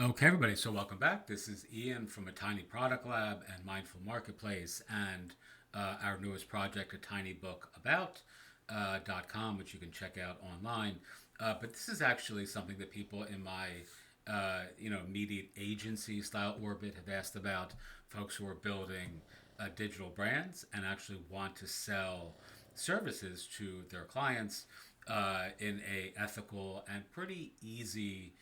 Okay, everybody, so welcome back. This is Ian from A Tiny Product Lab and Mindful Marketplace, and our newest project, A Tiny Book About .com, which you can check out online. But this is actually something that people in my immediate agency style orbit have asked about. Folks who are building digital brands and actually want to sell services to their clients in a ethical and pretty easy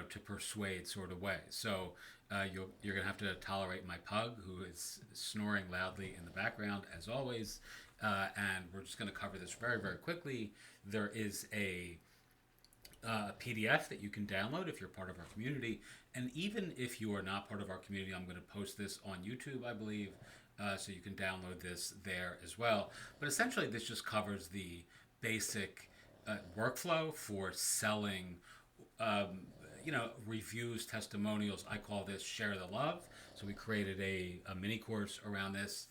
to persuade sort of way. So you're going to have to tolerate my pug, who is snoring loudly in the background, as always. And we're just going to cover this very, very quickly. There is a PDF that you can download if you're part of our community. And even if you are not part of our community, I'm going to post this on YouTube, I believe. So you can download this there as well. But essentially, this just covers the basic workflow for selling reviews, testimonials. I call this Share the Love. So we created a mini course around this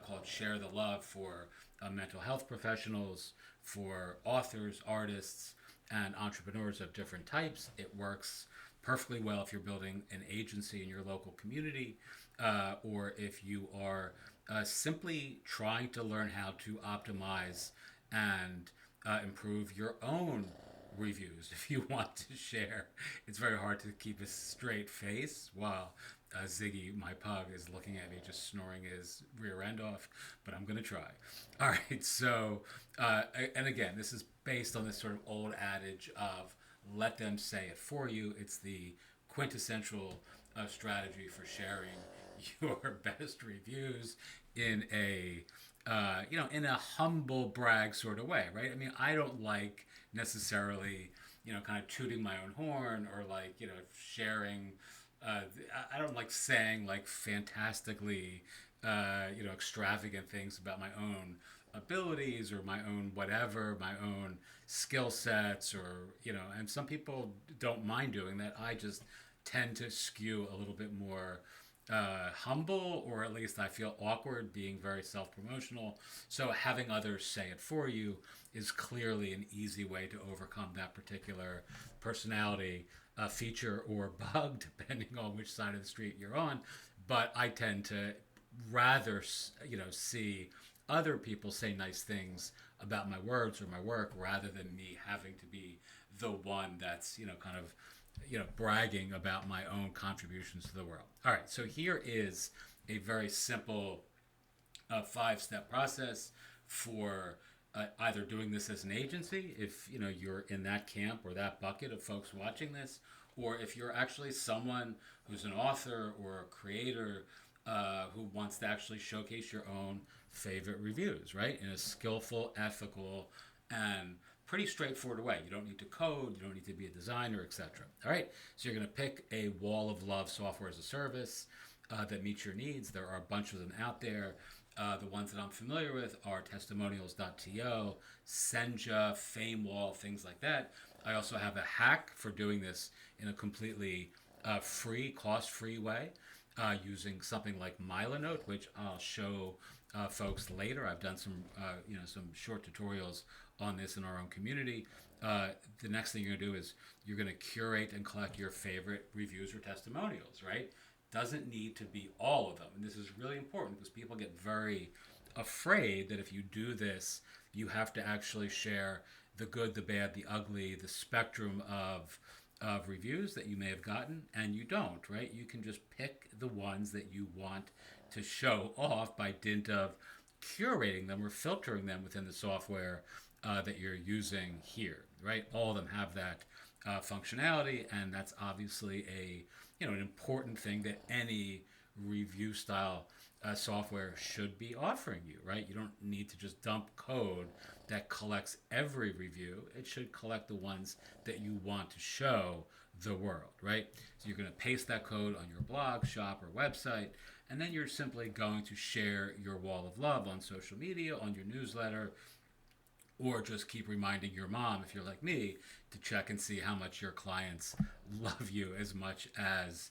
called Share the Love for mental health professionals, for authors, artists, and entrepreneurs of different types. It works perfectly well if you're building an agency in your local community, or if you are simply trying to learn how to optimize and improve your own reviews if you want to share. It's very hard to keep a straight face while Ziggy, my pug, is looking at me just snoring his rear end off, but I'm going to try. All right, so, and again, this is based on this sort of old adage of let them say it for you. It's the quintessential strategy for sharing your best reviews in a in a humble brag sort of way, right? I mean, I don't like necessarily, kind of tooting my own horn or like, sharing. I don't like saying like fantastically, extravagant things about my own abilities or my own whatever, my own skill sets, or, and some people don't mind doing that. I just tend to skew a little bit more humble, or at least I feel awkward being very self promotional. So having others say it for you is clearly an easy way to overcome that particular personality feature or bug, depending on which side of the street you're on. But I tend to rather, see other people say nice things about my words or my work rather than me having to be the one that's, kind of bragging about my own contributions to the world. All right, so here is a very simple five-step process for either doing this as an agency, if you're in that camp or that bucket of folks watching this, or if you're actually someone who's an author or a creator who wants to actually showcase your own favorite reviews, right? In a skillful, ethical, and pretty straightforward way. You don't need to code, you don't need to be a designer, etc. All right, so you're going to pick a wall of love software as a service that meets your needs. There are a bunch of them out there. The ones that I'm familiar with are testimonials.to, Senja, FameWall, things like that. I also have a hack for doing this in a completely free, cost-free way using something like Milanote, which I'll show folks later. I've done some short tutorials on this in our own community. The next thing you're going to do is you're going to curate and collect your favorite reviews or testimonials, right? Doesn't need to be all of them. And this is really important because people get very afraid that if you do this, you have to actually share the good, the bad, the ugly, the spectrum of reviews that you may have gotten, and you don't, right? You can just pick the ones that you want to show off by dint of curating them or filtering them within the software that you're using here, right? All of them have that functionality, and that's obviously an important thing that any review style software should be offering you, right? You don't need to just dump code that collects every review. It should collect the ones that you want to show the world, right? So you're going to paste that code on your blog, shop, or website, and then you're simply going to share your wall of love on social media, on your newsletter, or just keep reminding your mom, if you're like me, to check and see how much your clients love you as much as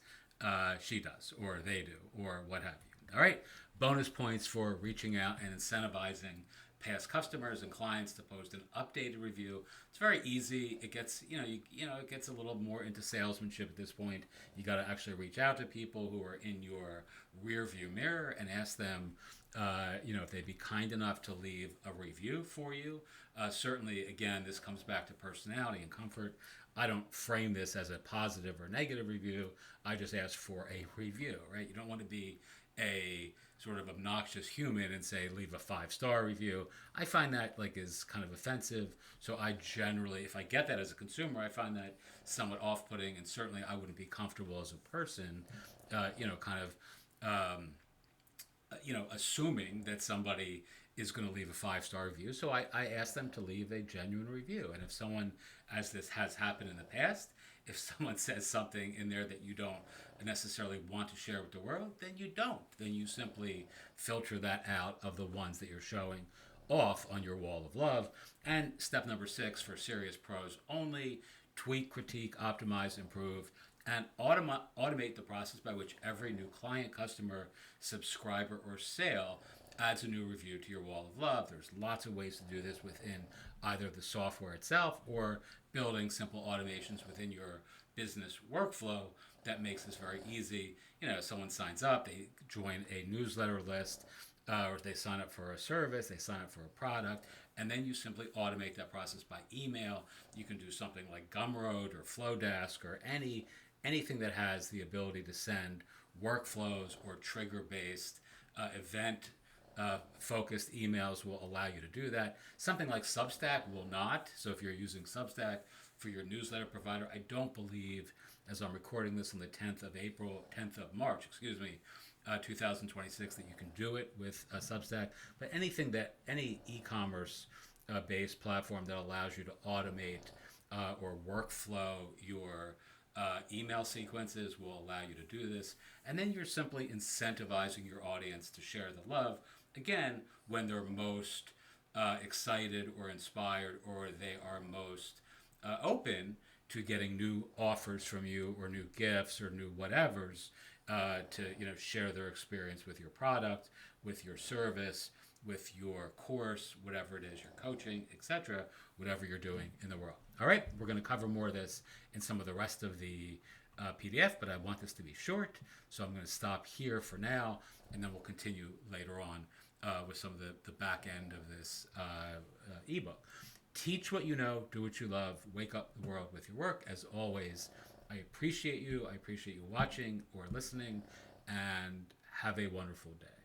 she does, or they do, or what have you. All right, bonus points for reaching out and incentivizing past customers and clients to post an updated review. It's very easy. It gets it gets a little more into salesmanship at this point. You got to actually reach out to people who are in your rear view mirror and ask them, if they'd be kind enough to leave a review for you. Certainly, again, this comes back to personality and comfort. I don't frame this as a positive or negative review. I just ask for a review, right? You don't want to be a sort of obnoxious human and say leave a 5-star review. I find that is kind of offensive. So I generally, if I get that as a consumer, I find that somewhat off-putting, and certainly I wouldn't be comfortable as a person, assuming that somebody is going to leave a 5-star review. So I ask them to leave a genuine review. And if someone, as this has happened in the past, if someone says something in there that you don't necessarily want to share with the world, then you don't. Then you simply filter that out of the ones that you're showing off on your wall of love. And step number 6 for serious pros only: tweak, critique, optimize, improve, and automate the process by which every new client, customer, subscriber, or sale adds a new review to your wall of love. There's lots of ways to do this within either the software itself or building simple automations within your business workflow that makes this very easy. Someone signs up, they join a newsletter list, or they sign up for a service, they sign up for a product, and then you simply automate that process by email. You can do something like Gumroad or Flowdesk or anything that has the ability to send workflows or trigger-based event focused emails will allow you to do that. Something like Substack will not. So if you're using Substack for your newsletter provider, I don't believe, as I'm recording this on the 10th of March, 2026, that you can do it with Substack. But any e-commerce based platform that allows you to automate or workflow your email sequences will allow you to do this. And then you're simply incentivizing your audience to share the love, again, when they're most excited or inspired, or they are most open to getting new offers from you, or new gifts, or new whatevers, to share their experience with your product, with your service, with your course, whatever it is you're coaching, etc., whatever you're doing in the world. All right, we're going to cover more of this in some of the rest of the PDF, but I want this to be short, so I'm going to stop here for now, and then we'll continue later on with some of the back end of this ebook. Teach what you know, do what you love, wake up the world with your work. As always, I appreciate you. I appreciate you watching or listening, and have a wonderful day.